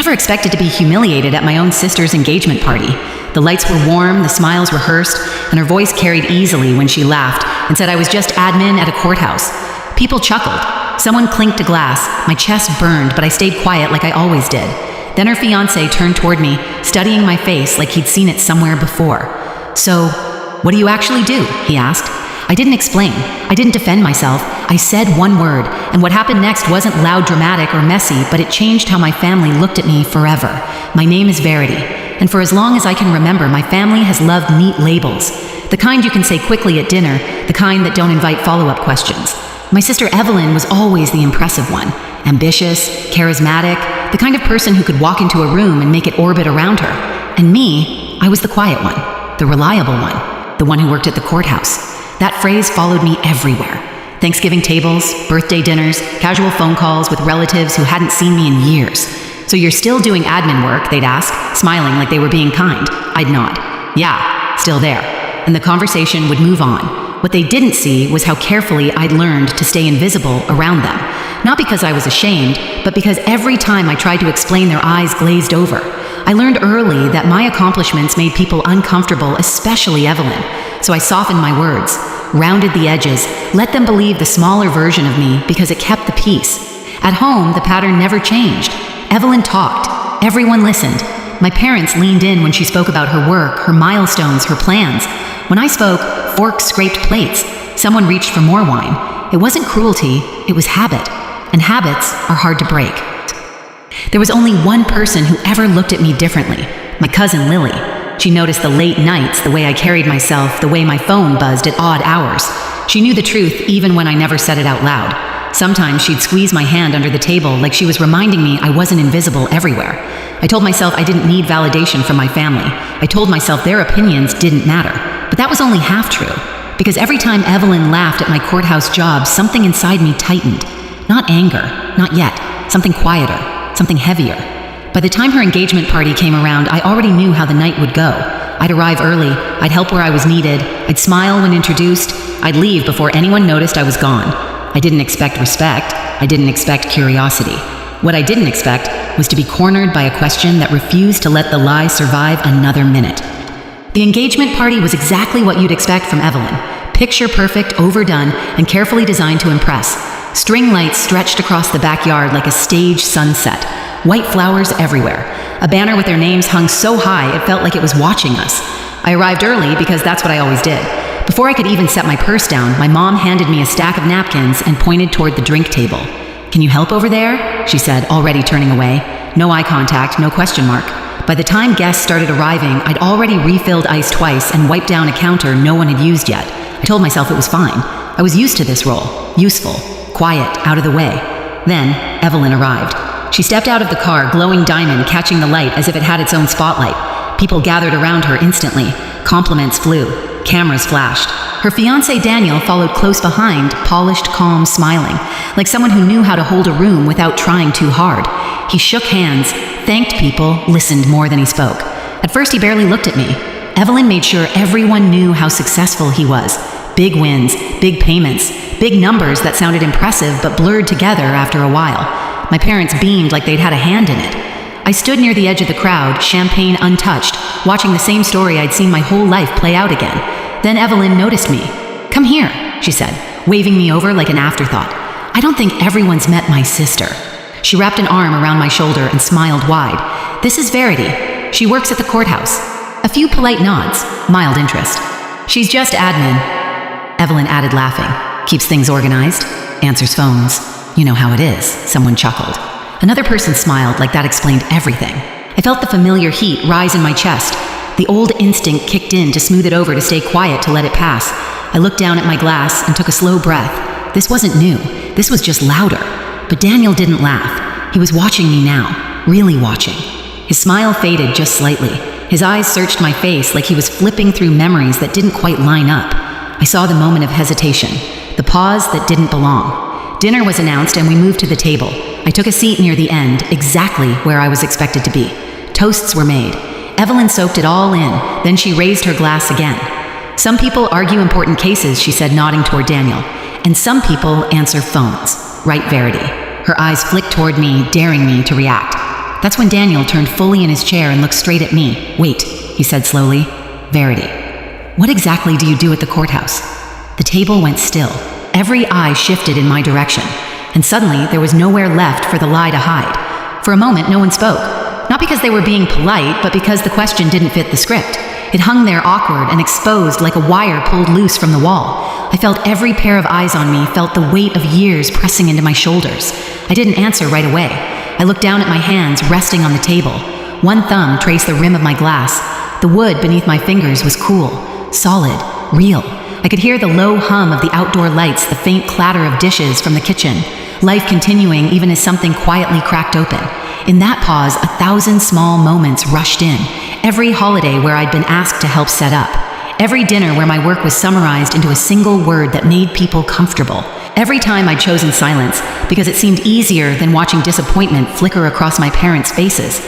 never expected to be humiliated at my own sister's engagement party. The lights were warm, the smiles rehearsed, and her voice carried easily when she laughed and said I was just admin at a courthouse. People chuckled. Someone clinked a glass. My chest burned, but I stayed quiet like I always did. Then her fiancé turned toward me, studying my face like he'd seen it somewhere before. "So, what do you actually do?" he asked. I didn't explain. I didn't defend myself. I said one word, and what happened next wasn't loud, dramatic, or messy, but it changed how my family looked at me forever. My name is Verity, and for as long as I can remember, my family has loved neat labels. The kind you can say quickly at dinner, the kind that don't invite follow-up questions. My sister Evelyn was always the impressive one. Ambitious, charismatic, the kind of person who could walk into a room and make it orbit around her. And me, I was the quiet one, the reliable one, the one who worked at the courthouse. That phrase followed me everywhere. Thanksgiving tables, birthday dinners, casual phone calls with relatives who hadn't seen me in years. "So you're still doing admin work?" they'd ask, smiling like they were being kind. I'd nod. "Yeah, still there." And the conversation would move on. What they didn't see was how carefully I'd learned to stay invisible around them. Not because I was ashamed, but because every time I tried to explain, their eyes glazed over. I learned early that my accomplishments made people uncomfortable, especially Evelyn. So I softened my words, rounded the edges, let them believe the smaller version of me because it kept the peace. At home, the pattern never changed. Evelyn talked. Everyone listened. My parents leaned in when she spoke about her work, her milestones, her plans. When I spoke, forks scraped plates. Someone reached for more wine. It wasn't cruelty, it was habit. And habits are hard to break. There was only one person who ever looked at me differently, my cousin Lily. She noticed the late nights, the way I carried myself, the way my phone buzzed at odd hours. She knew the truth even when I never said it out loud. Sometimes she'd squeeze my hand under the table like she was reminding me I wasn't invisible everywhere. I told myself I didn't need validation from my family. I told myself their opinions didn't matter. But that was only half true, because every time Evelyn laughed at my courthouse job, something inside me tightened. Not anger, not yet. Something quieter, something heavier. By the time her engagement party came around, I already knew how the night would go. I'd arrive early, I'd help where I was needed, I'd smile when introduced, I'd leave before anyone noticed I was gone. I didn't expect respect, I didn't expect curiosity. What I didn't expect was to be cornered by a question that refused to let the lie survive another minute. The engagement party was exactly what you'd expect from Evelyn. Picture perfect, overdone, and carefully designed to impress. String lights stretched across the backyard like a stage sunset. White flowers everywhere. A banner with their names hung so high it felt like it was watching us. I arrived early because that's what I always did. Before I could even set my purse down, my mom handed me a stack of napkins and pointed toward the drink table. "Can you help over there?" she said, already turning away. No eye contact, no question mark. By the time guests started arriving, I'd already refilled ice twice and wiped down a counter no one had used yet. I told myself it was fine. I was used to this role. Useful. Quiet. Out of the way. Then, Evelyn arrived. She stepped out of the car, glowing diamond, catching the light as if it had its own spotlight. People gathered around her instantly. Compliments flew. Cameras flashed. Her fiancé Daniel followed close behind, polished, calm, smiling, like someone who knew how to hold a room without trying too hard. He shook hands, thanked people, listened more than he spoke. At first, he barely looked at me. Evelyn made sure everyone knew how successful he was. Big wins, big payments, big numbers that sounded impressive but blurred together after a while. My parents beamed like they'd had a hand in it. I stood near the edge of the crowd, champagne untouched, watching the same story I'd seen my whole life play out again. Then Evelyn noticed me. "Come here," she said, waving me over like an afterthought. "I don't think everyone's met my sister." She wrapped an arm around my shoulder and smiled wide. "This is Verity. She works at the courthouse." A few polite nods, mild interest. "She's just admin," Evelyn added, laughing. "Keeps things organized, answers phones. You know how it is," someone chuckled. Another person smiled like that explained everything. I felt the familiar heat rise in my chest. The old instinct kicked in to smooth it over, to stay quiet, to let it pass. I looked down at my glass and took a slow breath. This wasn't new. This was just louder. But Daniel didn't laugh. He was watching me now, really watching. His smile faded just slightly. His eyes searched my face like he was flipping through memories that didn't quite line up. I saw the moment of hesitation, the pause that didn't belong. Dinner was announced and we moved to the table. I took a seat near the end, exactly where I was expected to be. Toasts were made. Evelyn soaked it all in, then she raised her glass again. "Some people argue important cases," she said, nodding toward Daniel. "And some people answer phones. Right, Verity?" Her eyes flicked toward me, daring me to react. That's when Daniel turned fully in his chair and looked straight at me. "Wait," he said slowly. "Verity, what exactly do you do at the courthouse?" The table went still. Every eye shifted in my direction, and suddenly there was nowhere left for the lie to hide. For a moment, no one spoke. Not because they were being polite, but because the question didn't fit the script. It hung there awkward and exposed like a wire pulled loose from the wall. I felt every pair of eyes on me, felt the weight of years pressing into my shoulders. I didn't answer right away. I looked down at my hands resting on the table. One thumb traced the rim of my glass. The wood beneath my fingers was cool, solid, real. I could hear the low hum of the outdoor lights, the faint clatter of dishes from the kitchen. Life continuing even as something quietly cracked open. In that pause, 1,000 small moments rushed in. Every holiday where I'd been asked to help set up. Every dinner where my work was summarized into a single word that made people comfortable. Every time I'd chosen silence because it seemed easier than watching disappointment flicker across my parents' faces.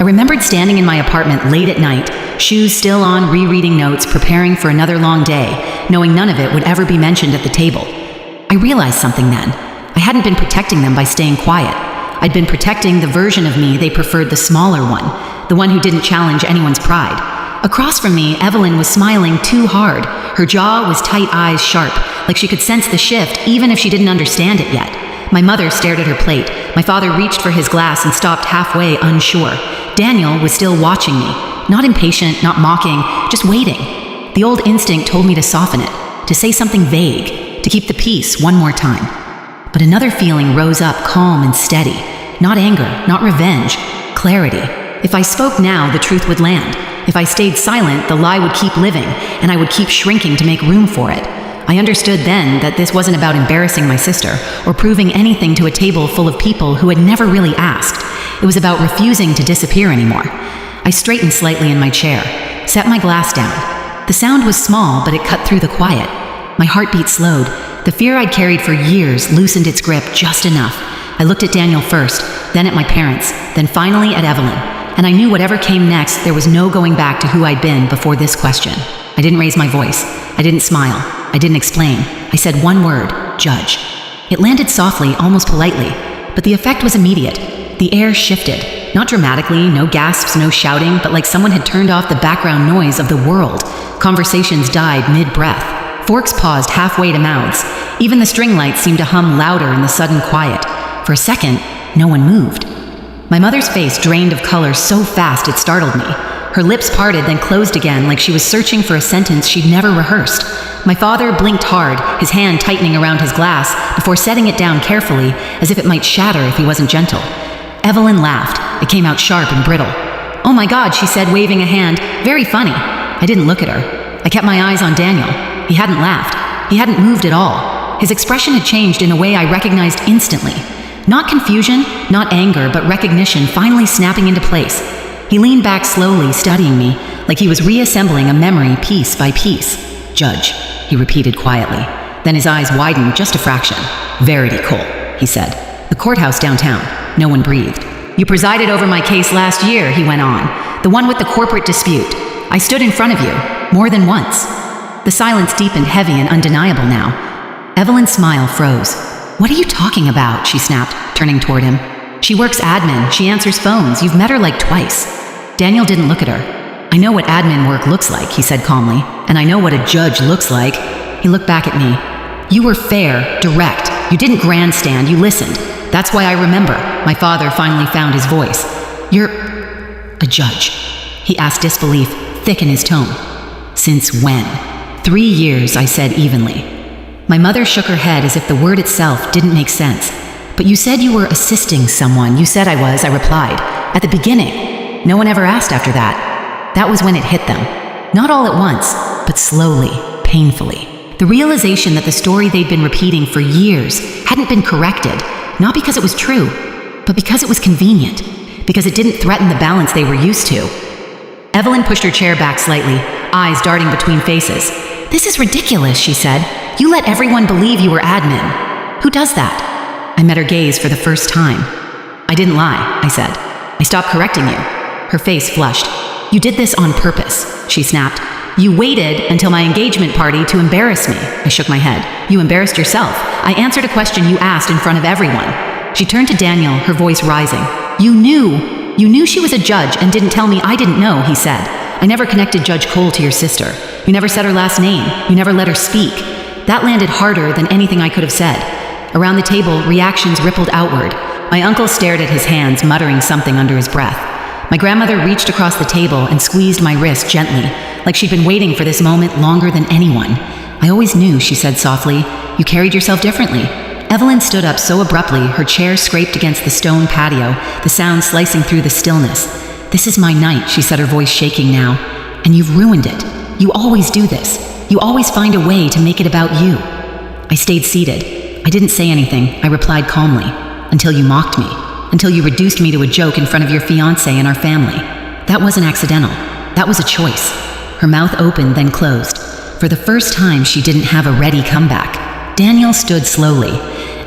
I remembered standing in my apartment late at night, shoes still on, rereading notes, preparing for another long day, knowing none of it would ever be mentioned at the table. I realized something then. I hadn't been protecting them by staying quiet. I'd been protecting the version of me they preferred, the smaller one, the one who didn't challenge anyone's pride. Across from me, Evelyn was smiling too hard. Her jaw was tight, eyes sharp, like she could sense the shift even if she didn't understand it yet. My mother stared at her plate. My father reached for his glass and stopped halfway, unsure. Daniel was still watching me, not impatient, not mocking, just waiting. The old instinct told me to soften it, to say something vague, to keep the peace one more time. But another feeling rose up, calm and steady. Not anger, not revenge, clarity. If I spoke now, the truth would land. If I stayed silent, the lie would keep living, and I would keep shrinking to make room for it. I understood then that this wasn't about embarrassing my sister or proving anything to a table full of people who had never really asked. It was about refusing to disappear anymore. I straightened slightly in my chair, set my glass down. The sound was small, but it cut through the quiet. My heartbeat slowed. The fear I'd carried for years loosened its grip just enough. I looked at Daniel first, then at my parents, then finally at Evelyn. And I knew whatever came next, there was no going back to who I'd been before this question. I didn't raise my voice. I didn't smile. I didn't explain. I said one word: judge. It landed softly, almost politely, but the effect was immediate. The air shifted. Not dramatically, no gasps, no shouting, but like someone had turned off the background noise of the world. Conversations died mid-breath. Forks paused halfway to mouths. Even the string lights seemed to hum louder in the sudden quiet. For a second, no one moved. My mother's face drained of color so fast it startled me. Her lips parted, then closed again, like she was searching for a sentence she'd never rehearsed. My father blinked hard, his hand tightening around his glass, before setting it down carefully, as if it might shatter if he wasn't gentle. Evelyn laughed. It came out sharp and brittle. "Oh my God," she said, waving a hand. "Very funny." I didn't look at her. I kept my eyes on Daniel. He hadn't laughed. He hadn't moved at all. His expression had changed in a way I recognized instantly. Not confusion, not anger, but recognition finally snapping into place. He leaned back slowly, studying me, like he was reassembling a memory piece by piece. "Judge," he repeated quietly. Then his eyes widened just a fraction. "Verity, Cole," he said. "The courthouse downtown." No one breathed. "You presided over my case last year," he went on. "The one with the corporate dispute. I stood in front of you, more than once." The silence deepened, heavy and undeniable now. Evelyn's smile froze. "What are you talking about?" she snapped, turning toward him. "She works admin. She answers phones. You've met her like twice." Daniel didn't look at her. "I know what admin work looks like," he said calmly. "And I know what a judge looks like." He looked back at me. "You were fair, direct. You didn't grandstand. You listened. That's why I remember." My father finally found his voice. "You're a judge?" he asked, disbelief thick in his tone. "Since when?" 3 years, I said evenly. My mother shook her head as if the word itself didn't make sense. "But you said you were assisting someone." "You said I was," I replied. "At the beginning." No one ever asked after that. That was when it hit them. Not all at once, but slowly, painfully. The realization that the story they'd been repeating for years hadn't been corrected, not because it was true, but because it was convenient, because it didn't threaten the balance they were used to. Evelyn pushed her chair back slightly, eyes darting between faces. "This is ridiculous," she said. "You let everyone believe you were admin. Who does that?" I met her gaze for the first time. "I didn't lie," I said. "I stopped correcting you." Her face flushed. "You did this on purpose," she snapped. "You waited until my engagement party to embarrass me." I shook my head. "You embarrassed yourself. I answered a question you asked in front of everyone." She turned to Daniel, her voice rising. "You knew You knew she was a judge and didn't tell me I didn't know, he said. I never connected Judge Cole to your sister. You never said her last name. You never let her speak. That landed harder than anything I could have said. Around the table, reactions rippled outward. My uncle stared at his hands, muttering something under his breath. My grandmother reached across the table and squeezed my wrist gently, like she'd been waiting for this moment longer than anyone. I always knew, she said softly. You carried yourself differently. Evelyn stood up so abruptly, her chair scraped against the stone patio, the sound slicing through the stillness. This is my night, she said, her voice shaking now. And you've ruined it. You always do this. You always find a way to make it about you. I stayed seated. I didn't say anything. I replied calmly. Until you mocked me. Until you reduced me to a joke in front of your fiancé and our family. That wasn't accidental. That was a choice. Her mouth opened, then closed. For the first time, she didn't have a ready comeback. Daniel stood slowly.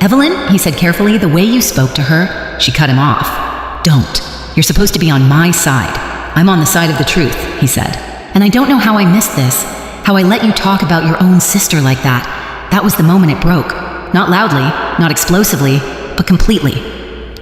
Evelyn, he said carefully, the way you spoke to her, she cut him off. Don't. You're supposed to be on my side. I'm on the side of the truth, he said. And I don't know how I missed this. How I let you talk about your own sister like that. That was the moment it broke. Not loudly, not explosively, but completely.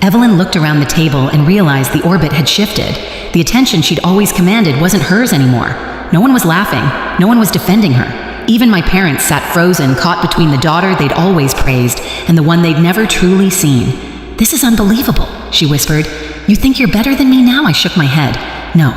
Evelyn looked around the table and realized the orbit had shifted. The attention she'd always commanded wasn't hers anymore. No one was laughing. No one was defending her. Even my parents sat frozen, caught between the daughter they'd always praised and the one they'd never truly seen. This is unbelievable, she whispered. You think you're better than me now? I shook my head. No.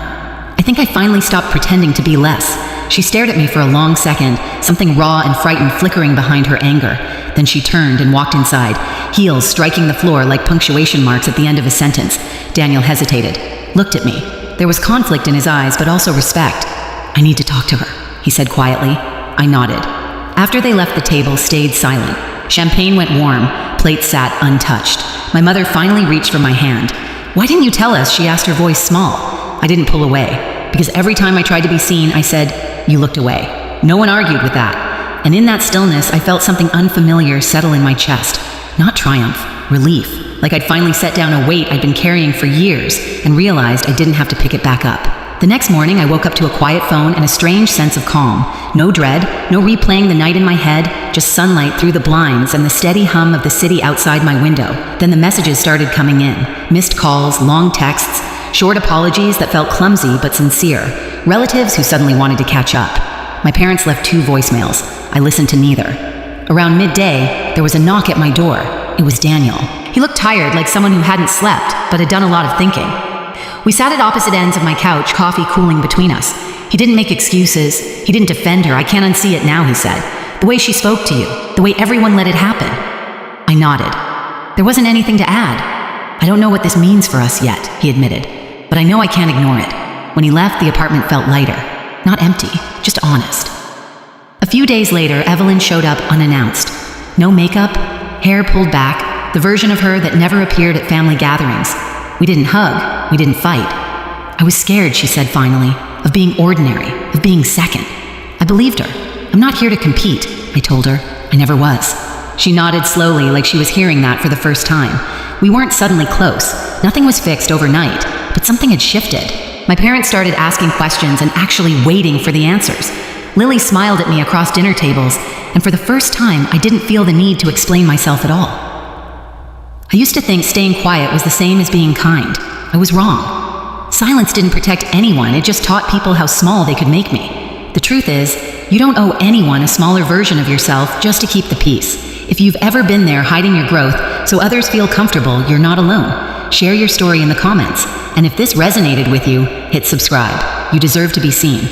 I think I finally stopped pretending to be less. She stared at me for a long second, something raw and frightened flickering behind her anger. Then she turned and walked inside, heels striking the floor like punctuation marks at the end of a sentence. Daniel hesitated, looked at me. There was conflict in his eyes, but also respect. I need to talk to her, he said quietly. I nodded. After they left the table, stayed silent. Champagne went warm, plates sat untouched. My mother finally reached for my hand. Why didn't you tell us? She asked, her voice small. I didn't pull away, because every time I tried to be seen, I said, you looked away. No one argued with that. And in that stillness, I felt something unfamiliar settle in my chest. Not triumph, relief, like I'd finally set down a weight I'd been carrying for years and realized I didn't have to pick it back up. The next morning, I woke up to a quiet phone and a strange sense of calm. No dread, no replaying the night in my head, just sunlight through the blinds and the steady hum of the city outside my window. Then the messages started coming in. Missed calls, long texts, short apologies that felt clumsy but sincere. Relatives who suddenly wanted to catch up. My parents left 2 voicemails. I listened to neither. Around midday, there was a knock at my door. It was Daniel. He looked tired, like someone who hadn't slept, but had done a lot of thinking. We sat at opposite ends of my couch, coffee cooling between us. He didn't make excuses. He didn't defend her. I can't unsee it now, he said. The way she spoke to you. The way everyone let it happen. I nodded. There wasn't anything to add. I don't know what this means for us yet, he admitted. But I know I can't ignore it. When he left, the apartment felt lighter. Not empty, just honest. A few days later, Evelyn showed up unannounced. No makeup, hair pulled back, the version of her that never appeared at family gatherings. We didn't hug, we didn't fight. I was scared, she said finally, of being ordinary, of being second. I believed her. I'm not here to compete, I told her. I never was. She nodded slowly, like she was hearing that for the first time. We weren't suddenly close. Nothing was fixed overnight, but something had shifted. My parents started asking questions and actually waiting for the answers. Lily smiled at me across dinner tables, and for the first time, I didn't feel the need to explain myself at all. I used to think staying quiet was the same as being kind. I was wrong. Silence didn't protect anyone, it just taught people how small they could make me. The truth is, you don't owe anyone a smaller version of yourself just to keep the peace. If you've ever been there hiding your growth so others feel comfortable, you're not alone. Share your story in the comments. And if this resonated with you, hit subscribe. You deserve to be seen.